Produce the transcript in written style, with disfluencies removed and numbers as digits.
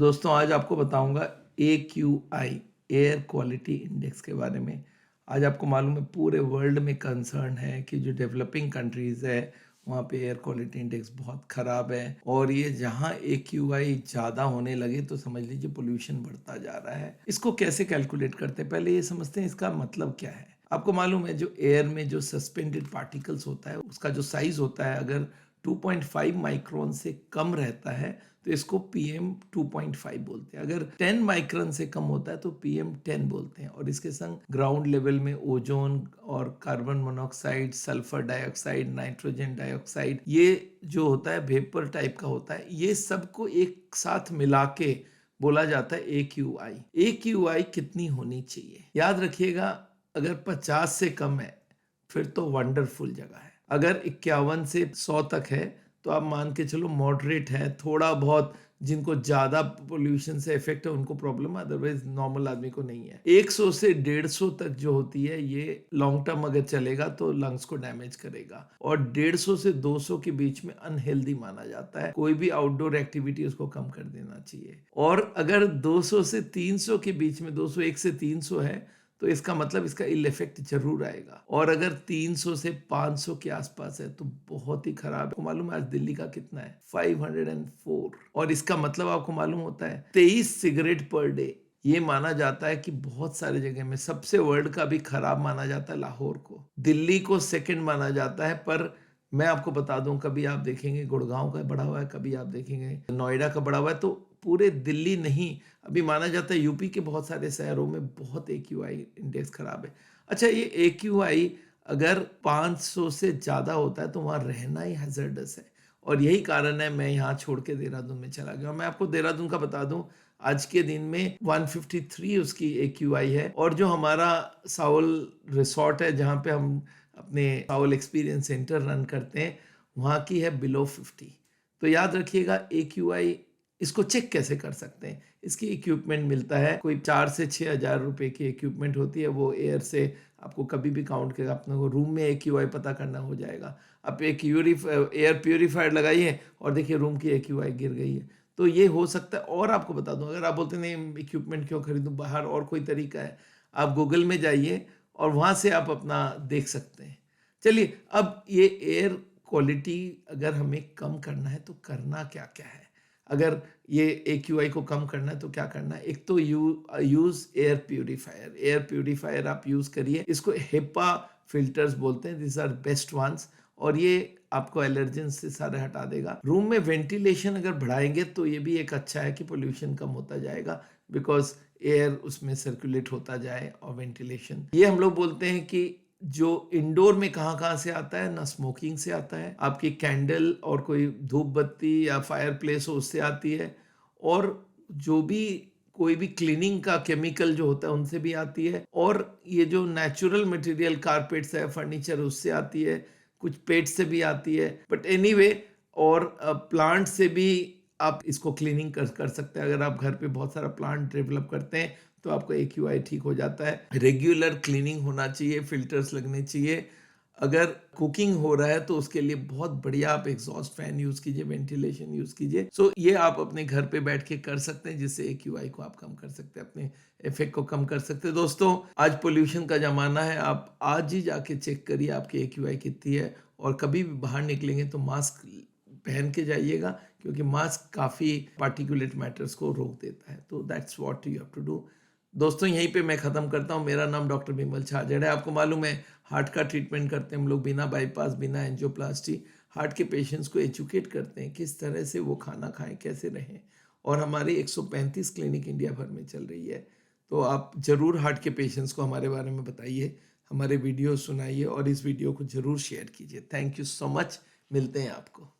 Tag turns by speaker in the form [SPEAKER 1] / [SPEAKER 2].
[SPEAKER 1] दोस्तों आज आपको बताऊंगा AQI एयर क्वालिटी इंडेक्स के बारे में। आज आपको मालूम है पूरे वर्ल्ड में कंसर्न है कि जो डेवलपिंग कंट्रीज़ है वहाँ पे एयर क्वालिटी इंडेक्स बहुत ख़राब है और ये जहाँ AQI ज़्यादा होने लगे तो समझ लीजिए पोल्यूशन बढ़ता जा रहा है। इसको कैसे कैलकुलेट करते हैं, पहले ये समझते हैं इसका मतलब क्या है। आपको मालूम है जो एयर में जो सस्पेंडेड पार्टिकल्स होता है उसका जो साइज़ होता है अगर 2.5 माइक्रोन से कम रहता है तो इसको PM 2.5 बोलते हैं। अगर 10 माइक्रोन से कम होता है तो PM 10 बोलते हैं। और इसके संग ग्राउंड लेवल में ओजोन और carbon monoxide, sulphur dioxide, nitrogen dioxide, ये जो होता है वेपर टाइप का होता है, ये सबको एक साथ मिला के बोला जाता है AQI। AQI कितनी होनी चाहिए याद रखिएगा, अगर 50 से कम है फिर तो वंडरफुल जगह है। अगर 51 से 100 तक है तो आप मान के चलो मॉडरेट है, थोड़ा बहुत जिनको ज़्यादा पोल्यूशन से इफेक्ट है उनको प्रॉब्लम है, अदरवाइज नॉर्मल आदमी को नहीं है। 100 से 150 तक जो होती है ये लॉन्ग टर्म अगर चलेगा तो लंग्स को डैमेज करेगा, और 150 से 200 के बीच में अनहेल्दी माना जाता है। कोई भी आउटडोर एक्टिविटी उसको कम कर देना चाहिए। और अगर 200 से 300 के बीच में, 201 से 300 है तो इसका मतलब इसका इल इफेक्ट जरूर आएगा। और अगर 300 से 500 के आसपास है तो बहुत ही खराब है। आपको मालूम है आज दिल्ली का कितना है? 504। और इसका मतलब आपको मालूम होता है 23 सिगरेट पर डे। ये माना जाता है कि बहुत सारे जगह में सबसे वर्ल्ड का भी खराब माना जाता है लाहौर को, दिल्ली को सेकंड माना जाता है। पर मैं आपको बता दूं, कभी आप देखेंगे गुड़गांव का बढ़ा हुआ है, कभी आप देखेंगे नोएडा का बढ़ा हुआ है, तो पूरे दिल्ली नहीं, अभी माना जाता है यूपी के बहुत सारे शहरों में बहुत AQI इंडेक्स खराब है। अच्छा, ये AQI अगर 500 से ज़्यादा होता है तो वहाँ रहना ही हैजर्डस है, और यही कारण है मैं यहाँ छोड़ के देहरादून में चला गया। मैं आपको देहरादून का बता दूं, आज के दिन में 153 उसकी AQI है। और जो हमारा साउल रिसोर्ट है जहाँ पे हम अपने साउल एक्सपीरियंस सेंटर रन करते हैं, वहाँ की है बिलो 50। तो याद रखिएगा AQI इसको चेक कैसे कर सकते हैं। इसकी इक्विपमेंट मिलता है, कोई 4 से 6 हज़ार रुपए की इक्विपमेंट होती है। वो एयर से आपको कभी भी काउंट करेगा, अपने को रूम में AQI पता करना हो जाएगा। आप एक एयर प्योरीफायर लगाइए और देखिए रूम की AQI गिर गई है, तो ये हो सकता है। और आपको बता दूं, अगर आप बोलते नहीं इक्विपमेंट क्यों खरीदूं बाहर, और कोई तरीका है, आप गूगल में जाइए और वहाँ से आप अपना देख सकते हैं। चलिए, अब ये एयर क्वालिटी अगर हमें कम करना है तो करना क्या क्या है। अगर ये AQI को कम करना है तो क्या करना है? एक तो use air purifier. Air purifier आप यूज करिए, इसको HEPA फिल्टर्स बोलते हैं, दिस आर बेस्ट वंस, और ये आपको एलर्जन से सारे हटा देगा। रूम में वेंटिलेशन अगर बढ़ाएंगे तो ये भी एक अच्छा है कि पोल्यूशन कम होता जाएगा, बिकॉज एयर उसमें सर्कुलेट होता जाए। और वेंटिलेशन, ये हम लोग बोलते हैं कि जो इंडोर में कहाँ कहाँ से आता है ना, स्मोकिंग से आता है, आपकी कैंडल और कोई धूप बत्ती या फायर प्लेस हो उससे आती है, और जो भी कोई भी क्लीनिंग का केमिकल जो होता है उनसे भी आती है, और ये जो नेचुरल मटेरियल कारपेट्स है, फर्नीचर, उससे आती है, कुछ पेट से भी आती है। बट एनीवे, और प्लांट से भी आप इसको क्लीनिंग कर सकते हैं। अगर आप घर पे बहुत सारा प्लांट डेवलप करते हैं तो आपका AQI ठीक हो जाता है। रेगुलर क्लीनिंग होना चाहिए, फिल्टर्स लगने चाहिए। अगर कुकिंग हो रहा है तो उसके लिए बहुत बढ़िया आप एग्जॉस्ट फैन यूज कीजिए, वेंटिलेशन यूज कीजिए। सो ये आप अपने घर पे बैठ के कर सकते हैं, जिससे AQI को आप कम कर सकते हैं, अपने इफेक्ट को कम कर सकते हैं। दोस्तों, आज पोल्यूशन का जमाना है, आप आज ही जाके चेक करिए आपकी AQI कितनी है। और कभी भी बाहर निकलेंगे तो मास्क पहन के जाइएगा, क्योंकि मास्क काफ़ी पार्टिकुलेट मैटर्स को रोक देता है। तो that's what you have to do. दोस्तों, यहीं पे मैं ख़त्म करता हूँ। मेरा नाम डॉक्टर बिमल छाजड़ है। आपको मालूम है हार्ट का ट्रीटमेंट करते हैं हम लोग, बिना बाईपास, बिना एंजियोप्लास्टी। हार्ट के पेशेंट्स को एजुकेट करते हैं किस तरह से वो खाना खाएं, कैसे रहें। और हमारी 135 क्लिनिक इंडिया भर में चल रही है। तो आप ज़रूर हार्ट के पेशेंट्स को हमारे बारे में बताइए, हमारे वीडियो सुनाइए, और इस वीडियो को ज़रूर शेयर कीजिए। Thank you so much. मिलते हैं आपको।